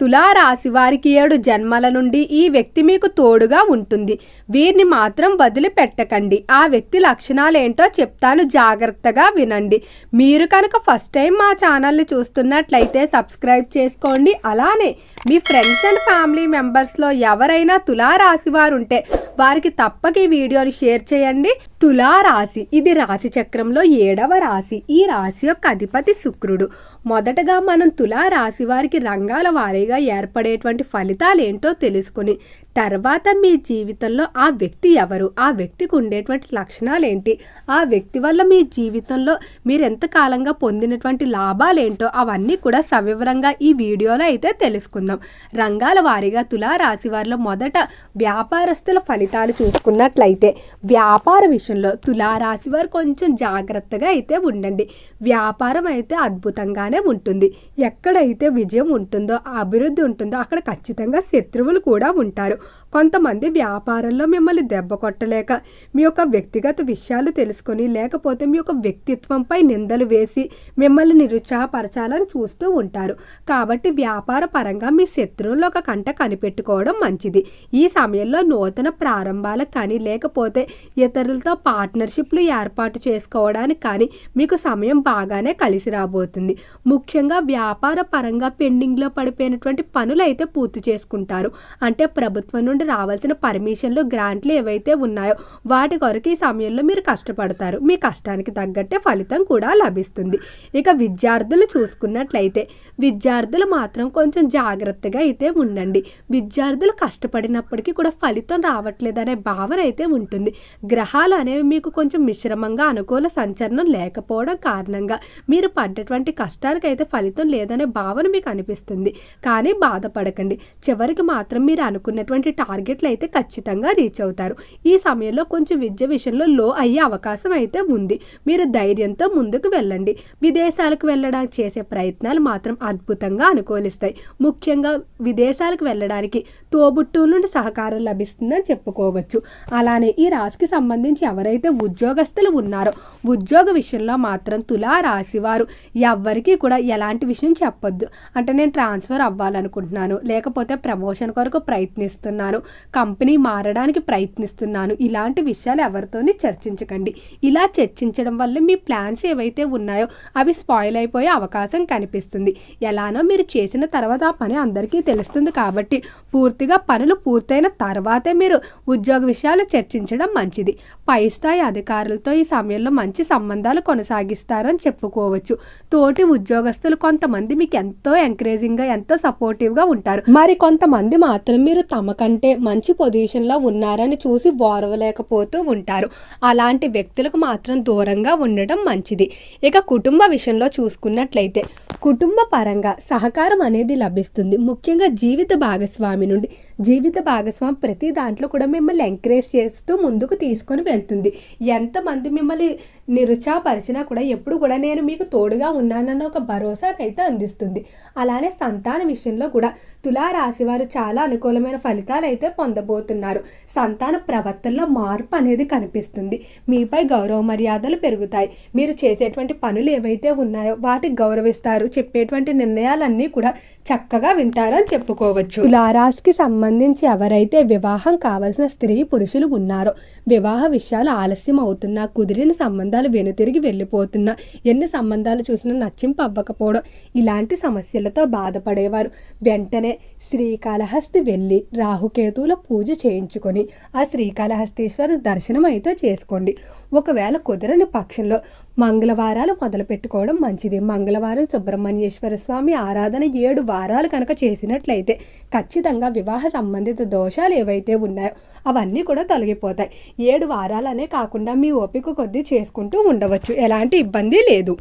తులారాశి వారికి 7 జన్మల నుండి ఈ వ్యక్తి మీకు తోడుగా ఉంటుంది. వీరిని మాత్రం వదిలిపెట్టకండి. ఆ వ్యక్తి లక్షణాలేంటో చెప్తాను, జాగ్రత్తగా వినండి. మీరు కనుక ఫస్ట్ టైం మా ఛానల్ని చూస్తున్నట్లయితే సబ్స్క్రైబ్ చేసుకోండి. అలానే మీ ఫ్రెండ్స్ అండ్ ఫ్యామిలీ మెంబర్స్లో ఎవరైనా తులారాశి వారు ఉంటే వారికి తప్పక ఈ వీడియోని షేర్ చేయండి. తులారాశి ఇది రాశి చక్రంలో 7వ రాశి. ఈ రాశి యొక్క అధిపతి శుక్రుడు. మొదటగా మనం తులారాశి వారికి రంగాల వారీగా ఏర్పడేటువంటి ఫలితాలు ఏంటో తెలుసుకుని తర్వాత మీ జీవితంలో ఆ వ్యక్తి ఎవరు, ఆ వ్యక్తికి ఉండేటువంటి లక్షణాలు ఏంటి, ఆ వ్యక్తి వల్ల మీ జీవితంలో మీరు ఎంతకాలంగా పొందినటువంటి లాభాలు ఏంటో అవన్నీ కూడా సవివరంగా ఈ వీడియోలో అయితే తెలుసుకుందాం. రంగాల వారీగా తులారాశి వారిలో మొదట వ్యాపారస్తుల ఫలితాలు చూసుకున్నట్లయితే వ్యాపార విషయంలో తులారాశి వారు కొంచెం జాగ్రత్తగా అయితే ఉండండి. వ్యాపారం అయితే అద్భుతంగానే ఉంటుంది. ఎక్కడైతే విజయం ఉంటుందో, అభివృద్ధి ఉంటుందో అక్కడ ఖచ్చితంగా శత్రువులు కూడా ఉంటారు. కొంతమంది వ్యాపారంలో మిమ్మల్ని దెబ్బ కొట్టలేక మీ యొక్క వ్యక్తిగత విషయాలు తెలుసుకొని లేకపోతే మీ యొక్క వ్యక్తిత్వంపై నిందలు వేసి మిమ్మల్ని నిరుత్సాహపరచాలని చూస్తూ ఉంటారు. కాబట్టి వ్యాపార పరంగా మీ శత్రువుల్లో ఒక కంట కనిపెట్టుకోవడం మంచిది. ఈ సమయంలో నూతన ప్రారంభాలకు కానీ లేకపోతే ఇతరులతో పార్ట్నర్షిప్లు ఏర్పాటు చేసుకోవడానికి కానీ మీకు సమయం బాగానే కలిసి రాబోతుంది. ముఖ్యంగా వ్యాపార పరంగా పెండింగ్లో పడిపోయినటువంటి పనులు అయితే పూర్తి చేసుకుంటారు. అంటే ప్రభుత్వం నుండి రావాల్సిన పర్మిషన్లు, గ్రాంట్లు ఏవైతే ఉన్నాయో వాటి కొరకు ఈ సమయంలో మీరు కష్టపడతారు. మీ కష్టానికి తగ్గట్టే ఫలితం కూడా లభిస్తుంది. ఇక విద్యార్థులు చూసుకున్నట్లయితే విద్యార్థులు మాత్రం కొంచెం జాగ్రత్తగా అయితే ఉండండి. విద్యార్థులు కష్టపడినప్పటికీ కూడా ఫలితం రావట్లేదనే భావన అయితే ఉంటుంది. గ్రహాలు అనేవి మీకు కొంచెం మిశ్రమంగా అనుకూల సంచలనం లేకపోవడం కారణంగా మీరు పడ్డటువంటి కష్టానికి అయితే ఫలితం లేదనే భావన మీకు అనిపిస్తుంది. కానీ బాధపడకండి. చివరికి మాత్రం మీరు అనుకున్నటువంటి టార్గెట్లు అయితే ఖచ్చితంగా రీచ్ అవుతారు. ఈ సమయంలో కొంచెం విద్య విషయంలో లో అయ్యే అవకాశం అయితే ఉంది. మీరు ధైర్యంతో ముందుకు వెళ్ళండి. విదేశాలకు వెళ్ళడానికి చేసే ప్రయత్నాలు మాత్రం అద్భుతంగా అనుకూలిస్తాయి. ముఖ్యంగా విదేశాలకు వెళ్ళడానికి తోబుట్టువుల నుండి సహకారం లభిస్తుందని చెప్పుకోవచ్చు. అలానే ఈ రాశికి సంబంధించి ఎవరైతే ఉద్యోగస్తులు ఉన్నారో ఉద్యోగ విషయంలో మాత్రం తులారాశి వారు ఎవ్వరికీ కూడా ఎలాంటి విషయం చెప్పొద్దు. అంటే నేను ట్రాన్స్ఫర్ అవ్వాలనుకుంటున్నాను, లేకపోతే ప్రమోషన్ కొరకు ప్రయత్నిస్తున్నాను, కంపెనీ మారడానికి ప్రయత్నిస్తున్నాను, ఇలాంటి విషయాలు ఎవరితోని చర్చించకండి. ఇలా చర్చించడం వల్ల మీ ప్లాన్స్ ఏవైతే ఉన్నాయో అవి స్పాయిల్ అయిపోయే అవకాశం కనిపిస్తుంది. ఎలానో మీరు చేసిన తర్వాత ఆ పని అందరికీ తెలుస్తుంది. కాబట్టి పూర్తిగా పనులు పూర్తయిన తర్వాతే మీరు ఉద్యోగ విషయాలు చర్చించడం మంచిది. పై స్థాయి అధికారులతో ఈ సమయంలో మంచి సంబంధాలు కొనసాగిస్తారని చెప్పుకోవచ్చు. తోటి ఉద్యోగస్తులు కొంతమంది మీకు ఎంతో ఎంకరేజింగ్గా, ఎంతో సపోర్టివ్గా ఉంటారు. మరి కొంతమంది మాత్రం మీరు తమకంటే మంచి పొజిషన్లో ఉన్నారని చూసి ఓర్వలేకపోతూ ఉంటారు. అలాంటి వ్యక్తులకు మాత్రం దూరంగా ఉండడం మంచిది. ఇక కుటుంబ విషయంలో చూసుకున్నట్లయితే కుటుంబ పరంగా సహకారం అనేది లభిస్తుంది. ముఖ్యంగా జీవిత భాగస్వామి నుండి. జీవిత భాగస్వామి ప్రతి దాంట్లో కూడా మిమ్మల్ని ఎంకరేజ్ చేస్తూ ముందుకు తీసుకొని వెళ్తుంది. ఎంతమంది మిమ్మల్ని నిరుత్సాహపరిచినా కూడా ఎప్పుడు కూడా నేను మీకు తోడుగా ఉన్నానన్న ఒక భరోసా అయితే అందిస్తుంది. అలానే సంతాన విషయంలో కూడా తులారాశి వారు చాలా అనుకూలమైన ఫలితాలు అయితే పొందబోతున్నారు. సంతాన ప్రవర్తనలో మార్పు అనేది కనిపిస్తుంది. మీపై గౌరవ మర్యాదలు పెరుగుతాయి. మీరు చేసేటువంటి పనులు ఏవైతే ఉన్నాయో వాటికి గౌరవిస్తారు. చెప్పేటువంటి నిర్ణయాలన్నీ కూడా చక్కగా వింటారని చెప్పుకోవచ్చు. తులారాశికి సంబంధించి ఎవరైతే వివాహం కావాల్సిన స్త్రీ పురుషులు ఉన్నారో వివాహ విషయాలు ఆలస్యం అవుతున్నా, కుదిరిన సంబంధాలు వెనుతిరిగి వెళ్ళిపోతున్నా, ఎన్ని సంబంధాలు చూసినా నచ్చింపు అవ్వకపోవడం, ఇలాంటి సమస్యలతో బాధపడేవారు వెంటనే శ్రీకాళహస్తి వెళ్ళి రాహుకేతువుల పూజ చేయించుకొని ఆ శ్రీకాళహస్తీశ్వర దర్శనం అయితే చేసుకోండి. ఒకవేళ కుదరని పక్షంలో మంగళవారాలు మొదలు పెట్టుకోవడం మంచిది. మంగళవారం సుబ్రహ్మణ్యేశ్వర స్వామి ఆరాధన 7 వారాలు కనుక చేసినట్లయితే ఖచ్చితంగా వివాహ సంబంధిత దోషాలు ఏవైతే ఉన్నాయో అవన్నీ కూడా తొలగిపోతాయి. 7 వారాలనే కాకుండా మీ ఓపిక కొద్దీ చేసుకుంటూ ఉండవచ్చు. ఎలాంటి ఇబ్బంది లేదు.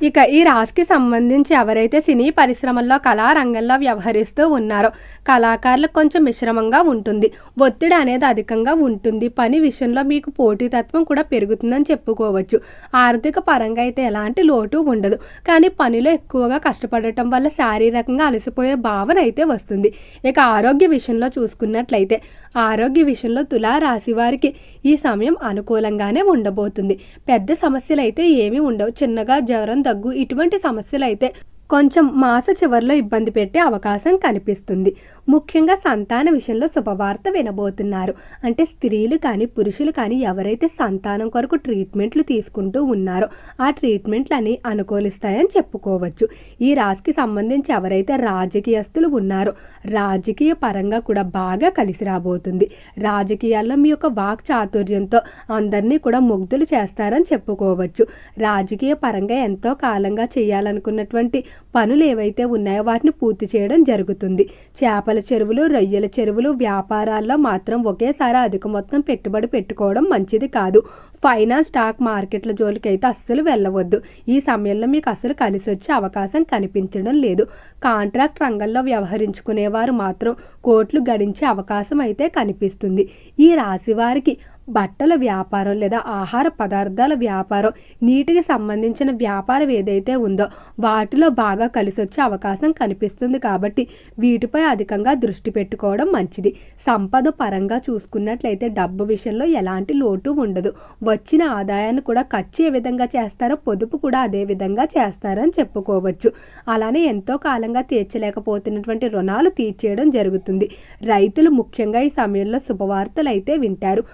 ఇక ఈ రాశికి సంబంధించి ఎవరైతే సినీ పరిశ్రమల్లో కళారంగంలో వ్యవహరిస్తూ ఉన్నారో కళాకారులకు కొంచెం మిశ్రమంగా ఉంటుంది. ఒత్తిడి అనేది అధికంగా ఉంటుంది. పని విషయంలో మీకు పోటీతత్వం కూడా పెరుగుతుందని చెప్పుకోవచ్చు. ఆర్థిక పరంగా అయితే ఎలాంటి లోటు ఉండదు. కానీ పనిలో ఎక్కువగా కష్టపడటం వల్ల శారీరకంగా అలసిపోయే భావన అయితే వస్తుంది. ఇక ఆరోగ్య విషయంలో చూసుకున్నట్లయితే ఆరోగ్య విషయంలో తులారాశి వారికి ఈ సమయం అనుకూలంగానే ఉండబోతుంది. పెద్ద సమస్యలు అయితే ఏమీ ఉండవు. చిన్నగా జ్వరం, దగ్గు ఇటువంటి సమస్యలు అయితే కొంచెం మాస చివరిలో ఇబ్బంది పెట్టే అవకాశం కనిపిస్తుంది. ముఖ్యంగా సంతాన విషయంలో శుభవార్త వినబోతున్నారు. అంటే స్త్రీలు కానీ పురుషులు కానీ ఎవరైతే సంతానం కొరకు ట్రీట్మెంట్లు తీసుకుంటూ ఉన్నారో ఆ ట్రీట్మెంట్లని అనుకూలిస్తాయని చెప్పుకోవచ్చు. ఈ రాశికి సంబంధించి ఎవరైతే రాజకీయస్తులు ఉన్నారో రాజకీయ పరంగా కూడా బాగా కలిసి రాబోతుంది. రాజకీయాల్లో మీ యొక్క వాక్ చాతుర్యంతో అందరినీ కూడా ముగ్ధులు చేస్తారని చెప్పుకోవచ్చు. రాజకీయ పరంగా ఎంతో కాలంగా చేయాలనుకున్నటువంటి పనులు ఏవైతే ఉన్నాయో వాటిని పూర్తి చేయడం జరుగుతుంది. చేపల చెరువులు, రొయ్యల చెరువులు వ్యాపారాల్లో మాత్రం ఒకేసారి అధిక మొత్తం పెట్టుబడి పెట్టుకోవడం మంచిది కాదు. ఫైనాన్స్, స్టాక్ మార్కెట్ల జోలికి అయితే అస్సలు వెళ్ళవద్దు. ఈ సమయంలో మీకు అసలు కలిసి వచ్చే అవకాశం కనిపించడం లేదు. కాంట్రాక్ట్ రంగంలో వ్యవహరించుకునేవారు మాత్రం కోట్లు గడించే అవకాశం అయితే కనిపిస్తుంది. ఈ రాశి వారికి బట్టల వ్యాపారం లేదా ఆహార పదార్థాల వ్యాపారం, నీటికి సంబంధించిన వ్యాపారం ఏదైతే ఉందో వాటిలో బాగా కలిసి వచ్చే అవకాశం కనిపిస్తుంది. కాబట్టి వీటిపై అధికంగా దృష్టి పెట్టుకోవడం మంచిది. సంపద పరంగా చూసుకున్నట్లయితే డబ్బు విషయంలో ఎలాంటి లోటు ఉండదు. వచ్చిన ఆదాయాన్ని కూడా ఖర్చు ఏ విధంగా చేస్తారో పొదుపు కూడా అదే విధంగా చేస్తారని చెప్పుకోవచ్చు. అలానే ఎంతో కాలంగా తీర్చలేకపోతున్నటువంటి రుణాలు తీర్చేయడం జరుగుతుంది. రైతులు ముఖ్యంగా ఈ సమయంలో శుభవార్తలు అయితే వింటారు.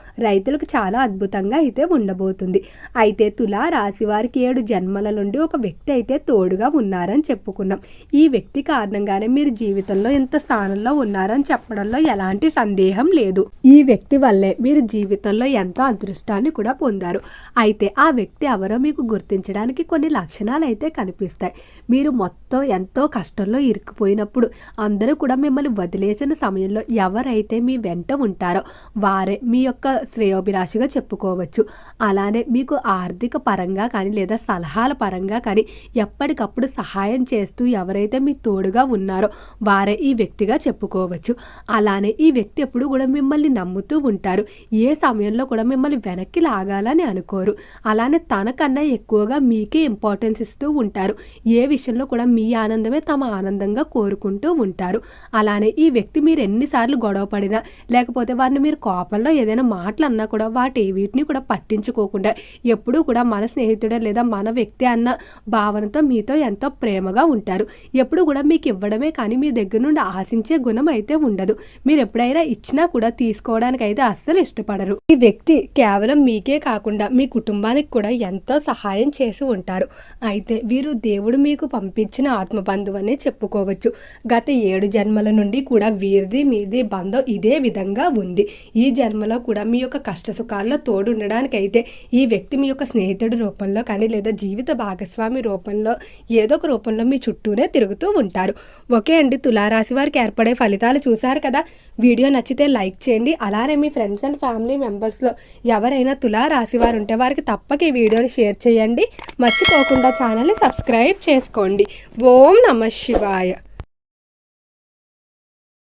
రైతులకు చాలా అద్భుతంగా అయితే ఉండబోతుంది. అయితే తులా రాశి వారికి 7 జన్మల నుండి ఒక వ్యక్తి అయితే తోడుగా ఉన్నారని చెప్పుకున్నాం. ఈ వ్యక్తి కారణంగానే మీరు జీవితంలో ఇంత స్థానంలో ఉన్నారని చెప్పడంలో ఎలాంటి సందేహం లేదు. ఈ వ్యక్తి వల్లే మీరు జీవితంలో ఎంతో అదృష్టాన్ని కూడా పొందారు. అయితే ఆ వ్యక్తి ఎవరో మీకు గుర్తించడానికి కొన్ని లక్షణాలు అయితే కనిపిస్తాయి. మీరు మొత్తం ఎంతో కష్టంలో ఇరుక్కుపోయినప్పుడు అందరూ కూడా మిమ్మల్ని వదిలేసిన సమయంలో ఎవరైతే మీ వెంట ఉంటారో వారే మీ యొక్క శ్రేయోభిలాషిగా చెప్పుకోవచ్చు. అలానే మీకు ఆర్థిక పరంగా కానీ లేదా సలహాల పరంగా కానీ ఎప్పటికప్పుడు సహాయం చేస్తూ ఎవరైతే మీ తోడుగా ఉన్నారో వారే ఈ వ్యక్తిగా చెప్పుకోవచ్చు. అలానే ఈ వ్యక్తి ఎప్పుడు కూడా మిమ్మల్ని నమ్ముతూ ఉంటారు. ఏ సమయంలో కూడా మిమ్మల్ని వెనక్కి లాగాలని అనుకోరు. అలానే తనకన్నా ఎక్కువగా మీకే ఇంపార్టెన్స్ ఇస్తూ ఉంటారు. ఏ విషయంలో కూడా మీ ఆనందమే తమ ఆనందంగా కోరుకుంటూ ఉంటారు. అలానే ఈ వ్యక్తి మీరు ఎన్నిసార్లు గొడవ పడినా లేకపోతే వారిని మీరు కోపంలో ఏదైనా మాటలు అన్నా కూడా వీటిని కూడా పట్టించుకోకుండా ఎప్పుడూ కూడా మన స్నేహితుడే లేదా మన వ్యక్తి అన్న భావనతో మీతో ఎంతో ప్రేమగా ఉంటారు. ఎప్పుడు కూడా మీకు ఇవ్వడమే కానీ మీ దగ్గర నుండి ఆశించే గుణం అయితే ఉండదు. మీరు ఎప్పుడైనా ఇచ్చినా కూడా తీసుకోవడానికి అయితే అస్సలు ఇష్టపడరు. ఈ వ్యక్తి కేవలం మీకే కాకుండా మీ కుటుంబానికి కూడా ఎంతో సహాయం చేసి ఉంటారు. అయితే వీరు దేవుడు మీకు పంపించిన ఆత్మబంధువు అనే చెప్పుకోవచ్చు. గత 7 జన్మల నుండి కూడా వీరిది మీది బంధం ఇదే విధంగా ఉంది. ఈ జన్మలో కూడా మీ యొక్క కష్ట సుఖాల్లో తోడు ఉండడానికి అయితే ఈ వ్యక్తి మీ యొక్క స్నేహితుడి రూపంలో కానీ లేదా జీవిత భాగస్వామి రూపంలో ఏదో ఒక రూపంలో మీ చుట్టూనే తిరుగుతూ ఉంటారు. ఓకే అండి, తులారాశి వారికి ఏర్పడే ఫలితాలు చూశారు కదా. వీడియో నచ్చితే లైక్ చేయండి. అలానే మీ ఫ్రెండ్స్ అండ్ ఫ్యామిలీ మెంబర్స్లో ఎవరైనా తులారాశి వారు ఉంటే వారికి తప్పక ఈ వీడియోని షేర్ చేయండి. మర్చిపోకుండా ఛానల్ని సబ్స్క్రైబ్ చేసుకోండి. ఓం నమః శివాయ.